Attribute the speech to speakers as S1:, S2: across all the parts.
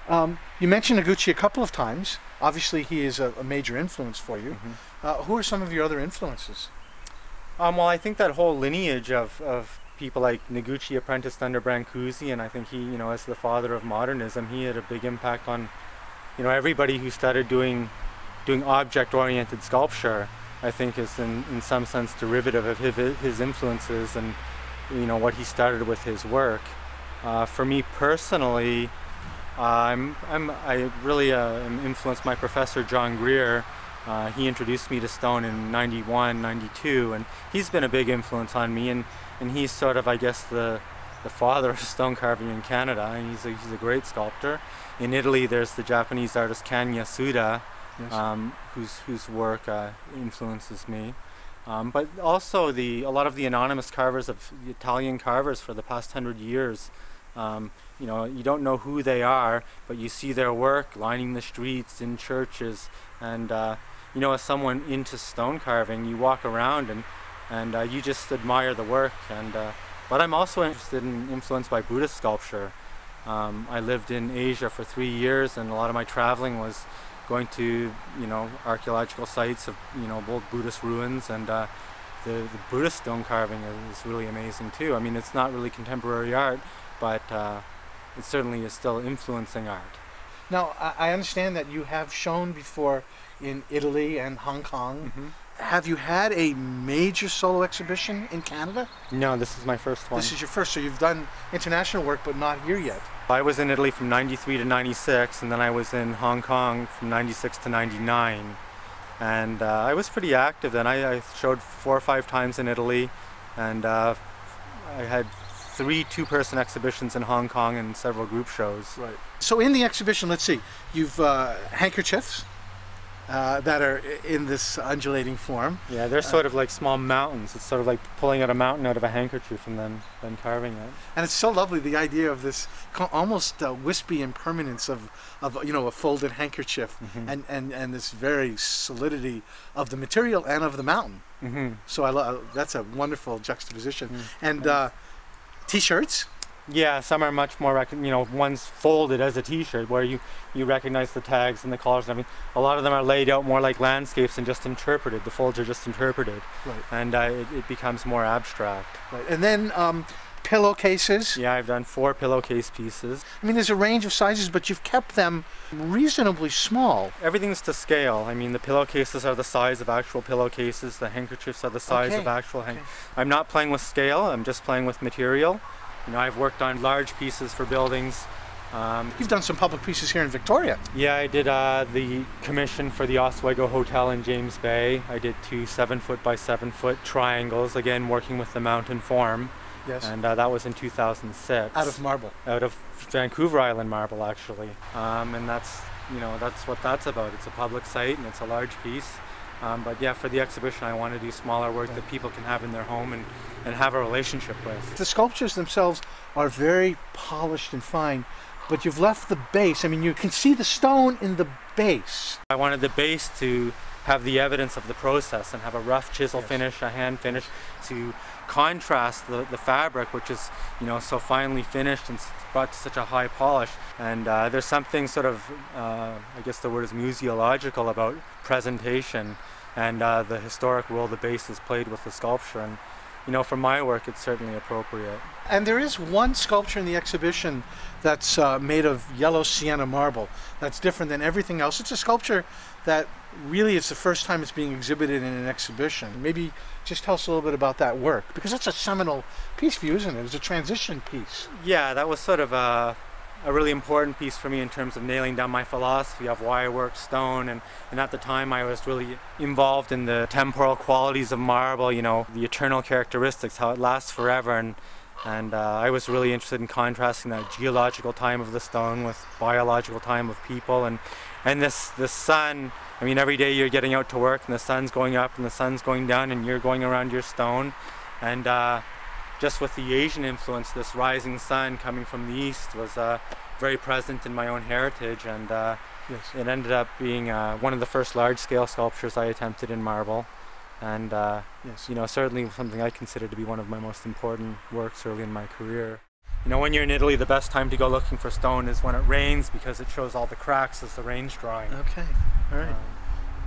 S1: You mentioned Noguchi a couple of times. Obviously, he is a major influence for you. Who are some of your other influences?
S2: Well, I think that whole lineage of people like Noguchi apprenticed under Brancusi, and I think he, as the father of modernism, he had a big impact on, everybody who started doing object-oriented sculpture. I think is in some sense derivative of his influences and what he started with his work. For me personally, I really am influenced by Professor John Greer. He introduced me to stone in '91, '92, and he's been a big influence on me. And he's sort of, I guess, the father of stone carving in Canada. And he's a great sculptor. In Italy, there's the Japanese artist Kan Yasuda, yes, whose work influences me. But also a lot of the anonymous carvers of the Italian carvers for the past 100 years. You don't know who they are, but you see their work lining the streets, in churches, and as someone into stone carving, you walk around and you just admire the work. But I'm also interested and influenced by Buddhist sculpture. I lived in Asia for 3 years, and a lot of my traveling was going to archaeological sites of old Buddhist ruins, and the Buddhist stone carving is really amazing too. I mean, it's not really contemporary art, but it certainly is still influencing art.
S1: Now, I understand that you have shown before in Italy and Hong Kong. Have you had a major solo exhibition in Canada?
S2: No, this is my first one.
S1: This is your first, so you've done international work, but not here yet.
S2: I was in Italy from '93 to '96, and then I was in Hong Kong from '96 to '99. And I was pretty active then. I showed 4 or 5 times in Italy, and I had 3 two-person exhibitions in Hong Kong and several group shows.
S1: Right. So in the exhibition, let's see, you've handkerchiefs that are in this undulating form.
S2: Yeah, they're sort of like small mountains. It's sort of like pulling out a mountain out of a handkerchief and then carving it.
S1: And it's so lovely, the idea of this almost wispy impermanence of a folded handkerchief, and this very solidity of the material and of the mountain. So that's a wonderful juxtaposition. And T-shirts.
S2: Yeah, some are much more, one's folded as a T-shirt where you recognize the tags and the collars and everything. A lot of them are laid out more like landscapes and just interpreted. The folds are just interpreted. Right. And it becomes more abstract.
S1: Right. And then pillowcases.
S2: Yeah, I've done 4 pillowcase pieces.
S1: I mean, there's a range of sizes, but you've kept them reasonably small.
S2: Everything's to scale. I mean, the pillowcases are the size of actual pillowcases. The handkerchiefs are the size of actual I'm not playing with scale. I'm just playing with material. I've worked on large pieces for buildings.
S1: You've done some public pieces here in Victoria.
S2: Yeah, I did the commission for the Oswego Hotel in James Bay. I did 2 7-foot by 7-foot triangles, again working with the mountain form.
S1: Yes.
S2: And that was in 2006.
S1: Out of marble.
S2: Out of Vancouver Island marble, actually. And that's what that's about. It's a public site and it's a large piece. But yeah, for the exhibition, I want to do smaller work that people can have in their home and have a relationship with.
S1: The sculptures themselves are very polished and fine, but you've left the base. I mean, you can see the stone in the base.
S2: I wanted the base to have the evidence of the process and have a rough chisel finish, a hand finish, to contrast the fabric, which is so finely finished and brought to such a high polish. And there's something sort of, I guess the word is museological, about presentation and the historic role the base has played with the sculpture. And for my work, it's certainly appropriate.
S1: And there is one sculpture in the exhibition that's made of yellow sienna marble. That's different than everything else. It's a sculpture that really is the first time it's being exhibited in an exhibition. Maybe just tell us a little bit about that work, because that's a seminal piece for you, isn't it? It's a transition piece.
S2: Yeah, that was sort of a really important piece for me in terms of nailing down my philosophy of why I worked stone, and at the time I was really involved in the temporal qualities of marble, the eternal characteristics, how it lasts forever, and I was really interested in contrasting that geological time of the stone with biological time of people, and this sun. I mean, every day you're getting out to work and the sun's going up and the sun's going down and you're going around your stone, and just with the Asian influence, this rising sun coming from the east was very present in my own heritage, and it ended up being one of the first large-scale sculptures I attempted in marble, and certainly something I consider to be one of my most important works early in my career. You know, when you're in Italy, the best time to go looking for stone is when it rains, because it shows all the cracks as the rain's drying.
S1: Okay, all right.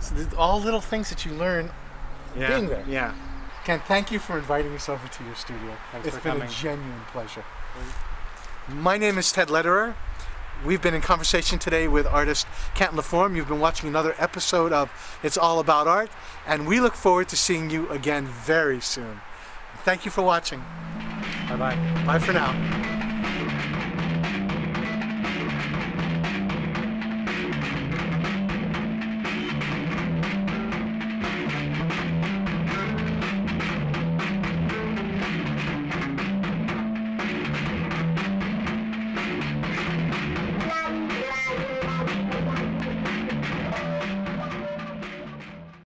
S1: So all little things that you learn being there.
S2: Yeah.
S1: Ken, thank you for inviting us over to your studio.
S2: Thanks
S1: It's
S2: for
S1: been
S2: coming.
S1: a genuine pleasure. My name is Ted Lederer. We've been in conversation today with artist Kent Laforme. You've been watching another episode of It's All About Art, and we look forward to seeing you again very soon. Thank you for watching.
S2: Bye-bye.
S1: Bye for now.